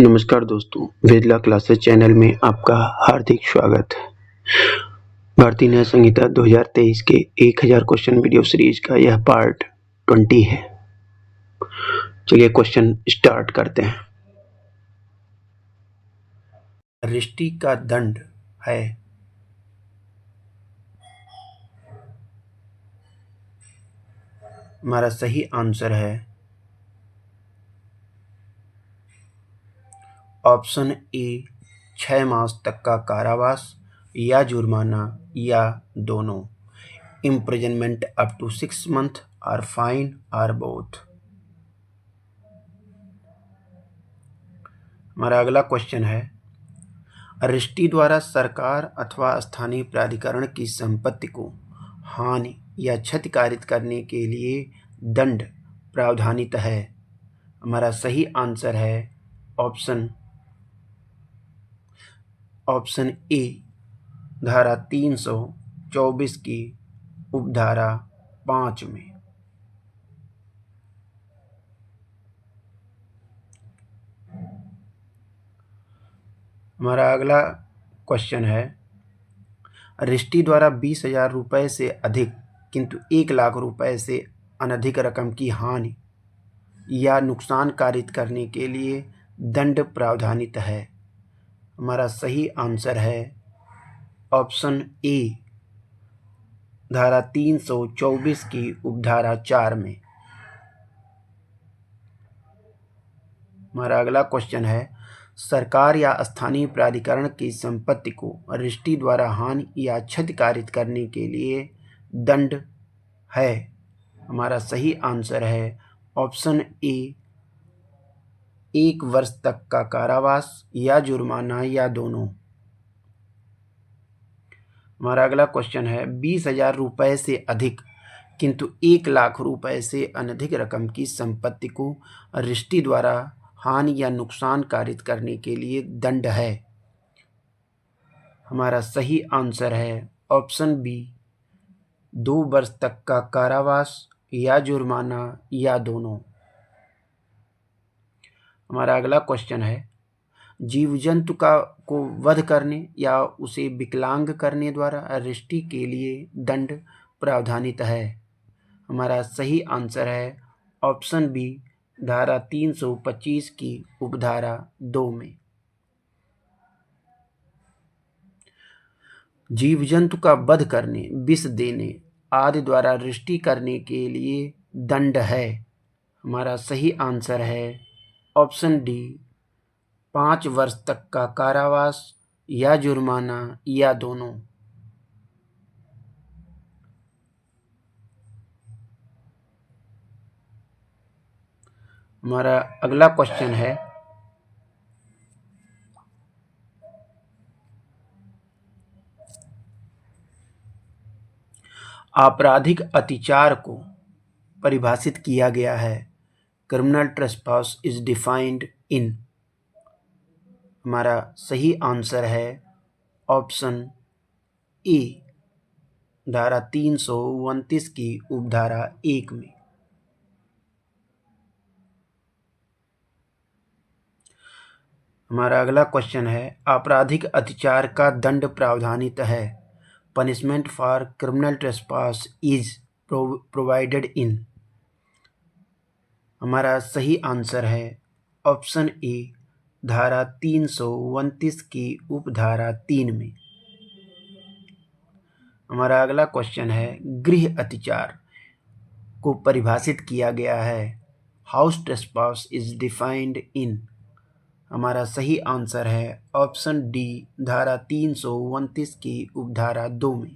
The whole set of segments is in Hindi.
नमस्कार दोस्तों, वेदला क्लासेस चैनल में आपका हार्दिक स्वागत है। भारतीय न्याय संहिता 2023 के 1000 क्वेश्चन वीडियो सीरीज का यह पार्ट 20 है। चलिए क्वेश्चन स्टार्ट करते हैं। रिष्टि का दंड है हमारा सही आंसर है ऑप्शन ए 6 मास तक का कारावास या जुर्माना या दोनों। इम्प्रिजनमेंट अप टू 6 मंथ और फाइन और बोथ। हमारा अगला क्वेश्चन है, रिष्टि द्वारा सरकार अथवा स्थानीय प्राधिकरण की संपत्ति को हानि या क्षति कारित करने के लिए दंड प्रावधानित है। हमारा सही आंसर है ऑप्शन ए धारा 324 की उपधारा 5 में। हमारा अगला क्वेश्चन है, रिष्टि द्वारा 20,000 रुपये से अधिक किंतु 1 लाख रुपये से अनधिक रकम की हानि या नुकसान कारित करने के लिए दंड प्रावधानित है। हमारा सही आंसर है ऑप्शन ए धारा 324 की उपधारा 4 में। हमारा अगला क्वेश्चन है, सरकार या स्थानीय प्राधिकरण की संपत्ति को रिष्टि द्वारा हानि या क्षति कारित करने के लिए दंड है। हमारा सही आंसर है ऑप्शन ए 1 वर्ष तक का कारावास या जुर्माना या दोनों। हमारा अगला क्वेश्चन है, 20,000 रुपये से अधिक किंतु 1 लाख रुपये से अनधिक रकम की संपत्ति को रिष्टि द्वारा हानि या नुकसान कारित करने के लिए दंड है। हमारा सही आंसर है ऑप्शन बी 2 वर्ष तक का कारावास या जुर्माना या दोनों। हमारा अगला क्वेश्चन है, जीव जंतु को वध करने या उसे विकलांग करने द्वारा रिष्टि के लिए दंड प्रावधानित है। हमारा सही आंसर है ऑप्शन बी धारा 325 की उपधारा 2 में। जीव जंतु का वध करने, विष देने आदि द्वारा रिष्टि करने के लिए दंड है। हमारा सही आंसर है ऑप्शन डी 5 वर्ष तक का कारावास या जुर्माना या दोनों। हमारा अगला क्वेश्चन है, आपराधिक अतिचार को परिभाषित किया गया है। Criminal trespass is defined in. हमारा सही आंसर है ऑप्शन ए धारा 329 की उपधारा 1 में। हमारा अगला क्वेश्चन है, आपराधिक अतिचार का दंड प्रावधानित है। Punishment for criminal trespass is provided in. हमारा सही आंसर है ऑप्शन ए धारा 329 की उपधारा 3 में। हमारा अगला क्वेश्चन है, गृह अतिचार को परिभाषित किया गया है। House trespass is defined in. हमारा सही आंसर है ऑप्शन डी धारा 329 की उपधारा 2 में।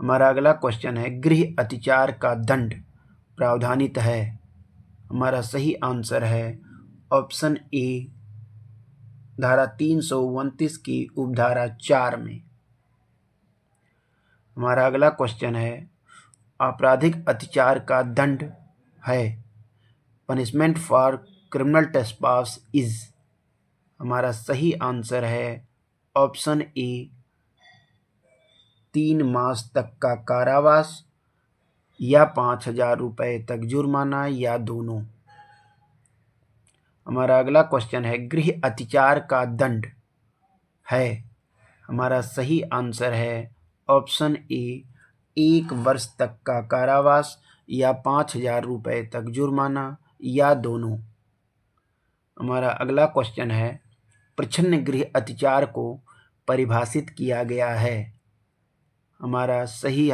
हमारा अगला क्वेश्चन है, गृह अतिचार का दंड प्रावधानित है। हमारा सही आंसर है ऑप्शन ए धारा 329 की उपधारा 4 में। हमारा अगला क्वेश्चन है, आपराधिक अतिचार का दंड है। Punishment for criminal trespass is. हमारा सही आंसर है ऑप्शन ए 3 मास तक का कारावास या 5,000 रुपये तक जुर्माना या दोनों। हमारा अगला क्वेश्चन है, गृह अत्याचार का दंड है। हमारा सही आंसर है ऑप्शन ए, 1 वर्ष तक का कारावास या 5,000 रुपये तक जुर्माना या दोनों। हमारा अगला क्वेश्चन है, प्रच्छन्न गृह अत्याचार को परिभाषित किया गया है। हमारा सही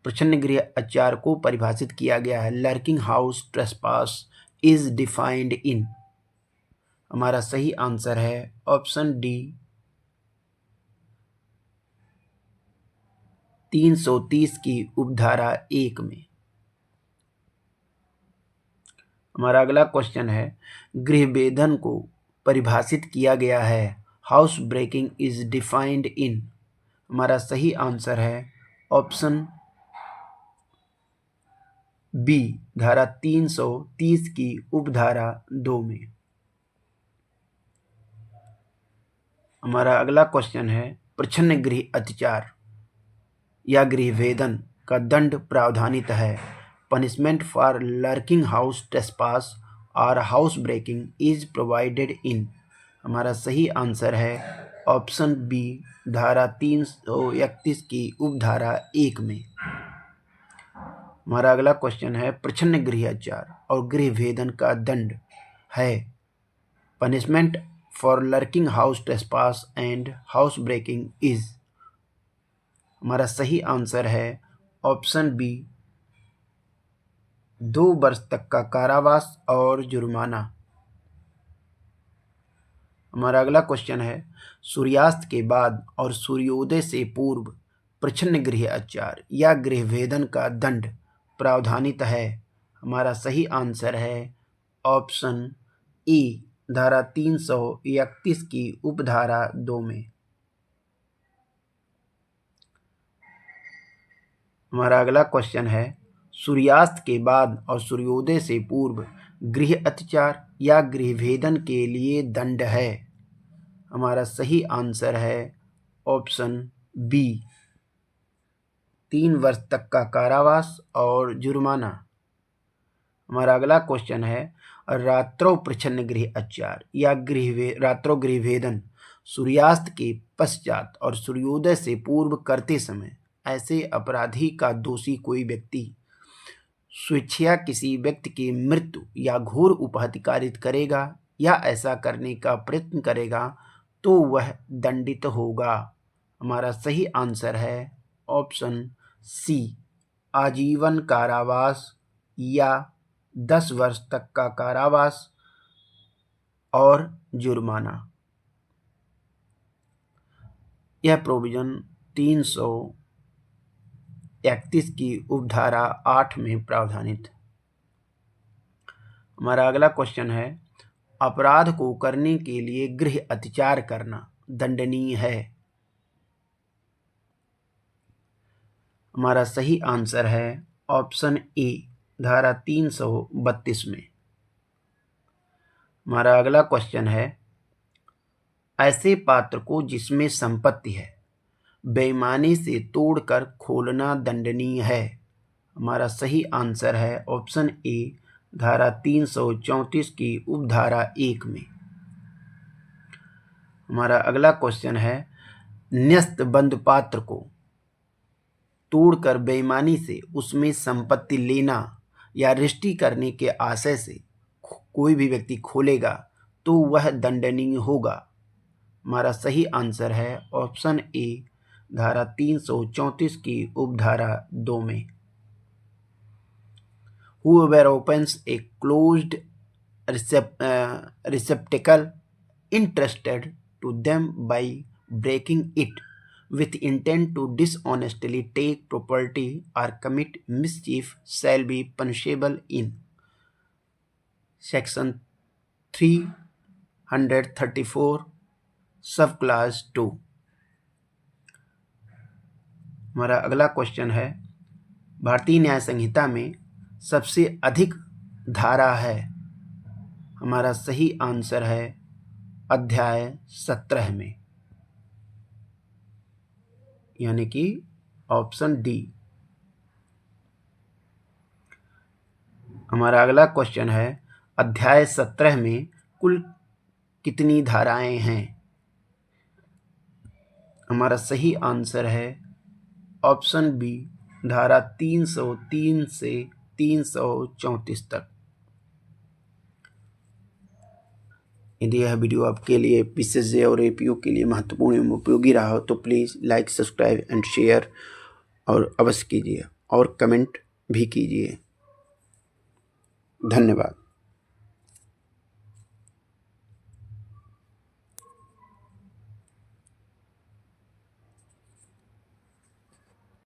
प्रच्छन्न गृह अत्याचार को परिभाषित किया गया है, lurking house trespass is defined in. हमारा सही आंसर है ऑप्शन डी, 330 की उपधारा 1 में। हमारा अगला क्वेश्चन है, गृहभेदन को परिभाषित किया गया है, house breaking is defined in. हमारा सही आंसर है ऑप्शन बी, धारा 330 की उपधारा 2 में। हमारा अगला क्वेश्चन है, प्रच्छन्न गृह अत्याचार या गृहभेदन का दंड प्रावधानित है, punishment for lurking house trespass और house breaking is provided in. हमारा सही आंसर है ऑप्शन बी, धारा 331 की उपधारा 1 में। हमारा अगला क्वेश्चन है, प्रच्छन्न गृह अत्याचार और गृहभेदन का दंड है, punishment for lurking house trespass and house breaking is. हमारा सही आंसर है ऑप्शन बी, 2 वर्ष तक का कारावास और जुर्माना। हमारा अगला क्वेश्चन है, सूर्यास्त के बाद और सूर्योदय से पूर्व प्रच्छन्न गृह अत्याचार या गृहभेदन का दंड प्रावधानित है। हमारा सही आंसर है ऑप्शन ए, धारा 331 की उपधारा 2 में। हमारा अगला क्वेश्चन है, सूर्यास्त के बाद और सूर्योदय से पूर्व गृह अत्याचार या गृहभेदन के लिए दंड है। हमारा सही आंसर है ऑप्शन बी, 3 वर्ष तक का कारावास और जुर्माना। हमारा अगला क्वेश्चन है, रात्रों प्रच्छन्न गृह अत्याचार या रात्रों गृहभेदन सूर्यास्त के पश्चात और सूर्योदय से पूर्व करते समय ऐसे अपराधी का दोषी कोई व्यक्ति स्वेच्छया किसी व्यक्ति की मृत्यु या घोर उपहत्या कारित करेगा या ऐसा करने का प्रयत्न करेगा तो वह दंडित होगा। हमारा सही आंसर है ऑप्शन सी, आजीवन कारावास या 10 वर्ष तक का कारावास और जुर्माना। यह प्रोविजन 331 की उपधारा 8 में प्रावधानित। हमारा अगला क्वेश्चन है, अपराध को करने के लिए गृह अत्याचार करना दंडनीय है। हमारा सही आंसर है ऑप्शन ए, धारा 332 में। हमारा अगला क्वेश्चन है, ऐसे पात्र को जिसमें संपत्ति है बेईमानी से तोड़कर खोलना दंडनीय है। हमारा सही आंसर है ऑप्शन ए, धारा 334 की उपधारा 1 में। हमारा अगला क्वेश्चन है, न्यस्त बंद पात्र को तोड़कर बेईमानी से उसमें संपत्ति लेना या रिष्टी करने के आशय से कोई भी व्यक्ति खोलेगा तो वह दंडनीय होगा। हमारा सही आंसर है ऑप्शन ए, धारा 334 की उपधारा 2 में। Whoever opens a closed receptacle entrusted to them by breaking it with intent to dishonestly take property or commit mischief shall be punishable in section 334 सब क्लास 2। हमारा अगला क्वेश्चन है, भारतीय न्याय संहिता में सबसे अधिक धारा है। हमारा सही आंसर है अध्याय 17 में, यानी कि ऑप्शन डी। हमारा अगला क्वेश्चन है, अध्याय 17 में कुल कितनी धाराएं हैं? हमारा सही आंसर है ऑप्शन बी, धारा 303 से 334 तक। यदि यह वीडियो आपके लिए पीसीएस और एपीओ के लिए महत्वपूर्ण एवं उपयोगी रहा हो तो please like, subscribe and share और अवश्य कीजिए और कमेंट भी कीजिए। धन्यवाद।